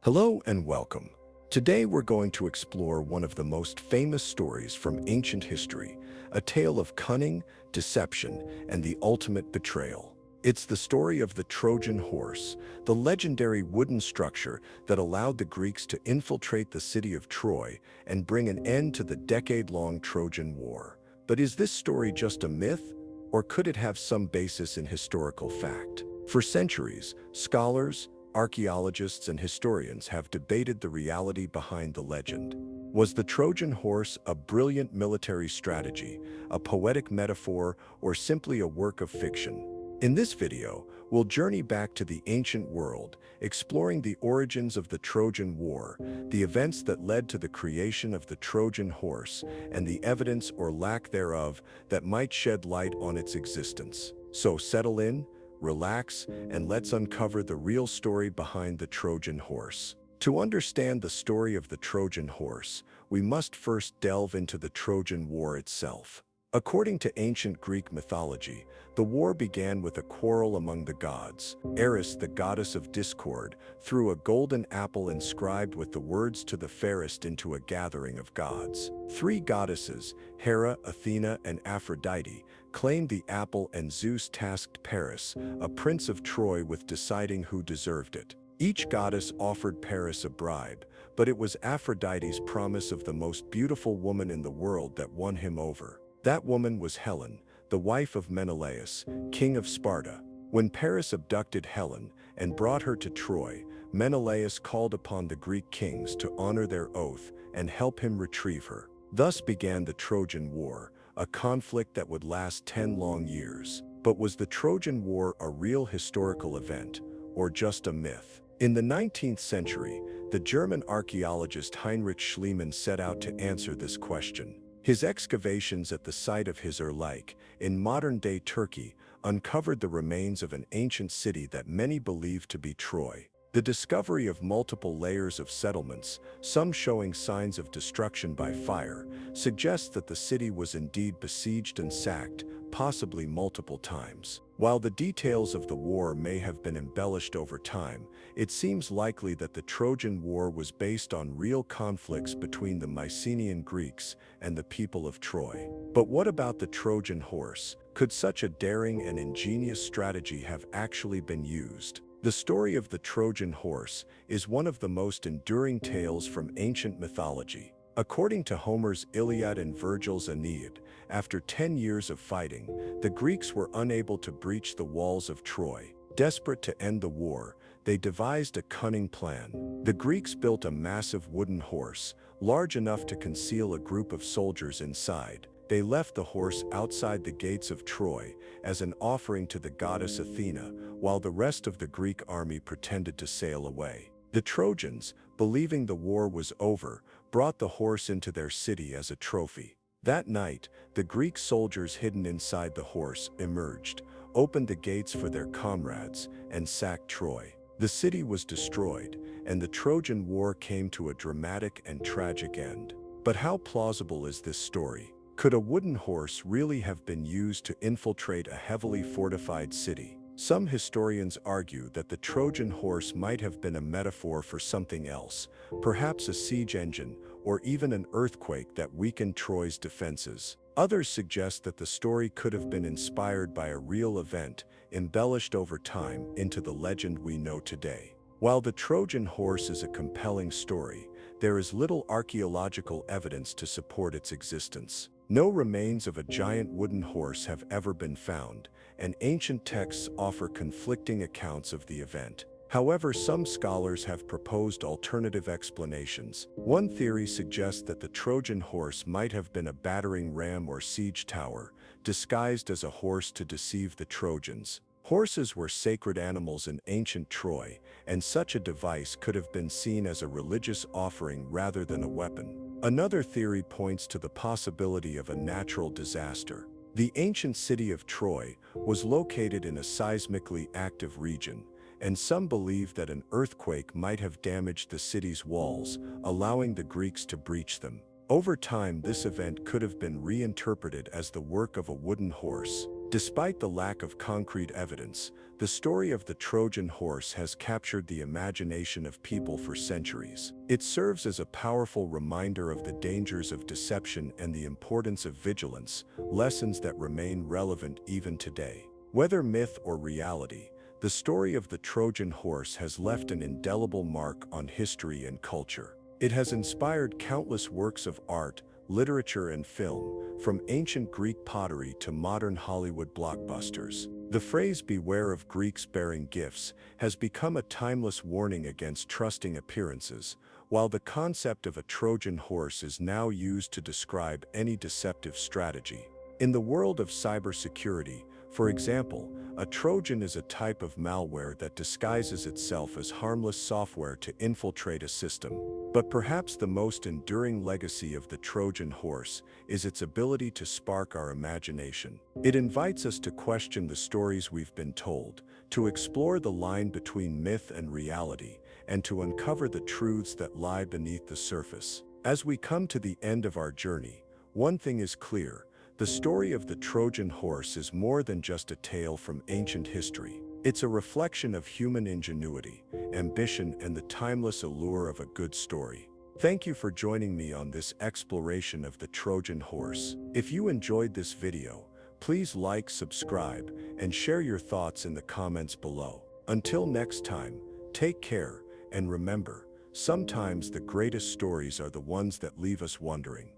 Hello and welcome. Today we're going to explore one of the most famous stories from ancient history, a tale of cunning, deception, and the ultimate betrayal. It's the story of the Trojan horse, the legendary wooden structure that allowed the Greeks to infiltrate the city of Troy and bring an end to the decade-long Trojan War. But is this story just a myth, or could it have some basis in historical fact? For centuries, scholars, archaeologists and historians have debated the reality behind the legend. Was the Trojan horse a brilliant military strategy, a poetic metaphor, or simply a work of fiction? In this video, we'll journey back to the ancient world, exploring the origins of the Trojan War, the events that led to the creation of the Trojan horse, and the evidence or lack thereof that might shed light on its existence. So settle in, relax, and let's uncover the real story behind the Trojan horse. To understand the story of the Trojan horse, we must first delve into the Trojan War itself. According to ancient Greek mythology, the war began with a quarrel among the gods. Eris, the goddess of discord, threw a golden apple inscribed with the words "to the fairest" into a gathering of gods. Three goddesses, Hera, Athena, and Aphrodite, claimed the apple, and Zeus tasked Paris, a prince of Troy, with deciding who deserved it. Each goddess offered Paris a bribe, but it was Aphrodite's promise of the most beautiful woman in the world that won him over. That woman was Helen, the wife of Menelaus, king of Sparta. When Paris abducted Helen and brought her to Troy, Menelaus called upon the Greek kings to honor their oath and help him retrieve her. Thus began the Trojan War, a conflict that would last 10 long years. But was the Trojan War a real historical event, or just a myth? In the 19th century, the German archaeologist Heinrich Schliemann set out to answer this question. His excavations at the site of Hizr in modern-day Turkey uncovered the remains of an ancient city that many believed to be Troy. The discovery of multiple layers of settlements, some showing signs of destruction by fire, suggests that the city was indeed besieged and sacked, possibly multiple times. While the details of the war may have been embellished over time, it seems likely that the Trojan War was based on real conflicts between the Mycenaean Greeks and the people of Troy. But what about the Trojan horse? Could such a daring and ingenious strategy have actually been used? The story of the Trojan horse is one of the most enduring tales from ancient mythology. According to Homer's Iliad and Virgil's Aeneid, after 10 years of fighting, the Greeks were unable to breach the walls of Troy. Desperate to end the war, they devised a cunning plan. The Greeks built a massive wooden horse, large enough to conceal a group of soldiers inside. They left the horse outside the gates of Troy as an offering to the goddess Athena, while the rest of the Greek army pretended to sail away. The Trojans, believing the war was over, brought the horse into their city as a trophy. That night, the Greek soldiers hidden inside the horse emerged, opened the gates for their comrades, and sacked Troy. The city was destroyed, and the Trojan War came to a dramatic and tragic end. But how plausible is this story? Could a wooden horse really have been used to infiltrate a heavily fortified city? Some historians argue that the Trojan horse might have been a metaphor for something else, perhaps a siege engine or even an earthquake that weakened Troy's defenses. Others suggest that the story could have been inspired by a real event, embellished over time into the legend we know today. While the Trojan horse is a compelling story, there is little archaeological evidence to support its existence. No remains of a giant wooden horse have ever been found, and ancient texts offer conflicting accounts of the event. However, some scholars have proposed alternative explanations. One theory suggests that the Trojan horse might have been a battering ram or siege tower, disguised as a horse to deceive the Trojans. Horses were sacred animals in ancient Troy, and such a device could have been seen as a religious offering rather than a weapon. Another theory points to the possibility of a natural disaster. The ancient city of Troy was located in a seismically active region, and some believe that an earthquake might have damaged the city's walls, allowing the Greeks to breach them. Over time, this event could have been reinterpreted as the work of a wooden horse. Despite the lack of concrete evidence, the story of the Trojan horse has captured the imagination of people for centuries. It serves as a powerful reminder of the dangers of deception and the importance of vigilance, lessons that remain relevant even today. Whether myth or reality, the story of the Trojan horse has left an indelible mark on history and culture. It has inspired countless works of art, literature, and film, from ancient Greek pottery to modern Hollywood blockbusters. The phrase "beware of Greeks bearing gifts" has become a timeless warning against trusting appearances, while the concept of a Trojan horse is now used to describe any deceptive strategy. In the world of cybersecurity, for example, a Trojan is a type of malware that disguises itself as harmless software to infiltrate a system. But perhaps the most enduring legacy of the Trojan horse is its ability to spark our imagination. It invites us to question the stories we've been told, to explore the line between myth and reality, and to uncover the truths that lie beneath the surface. As we come to the end of our journey, one thing is clear: the story of the Trojan horse is more than just a tale from ancient history. It's a reflection of human ingenuity, ambition, and the timeless allure of a good story. Thank you for joining me on this exploration of the Trojan horse. If you enjoyed this video, please like, subscribe, and share your thoughts in the comments below. Until next time, take care, and remember, sometimes the greatest stories are the ones that leave us wondering.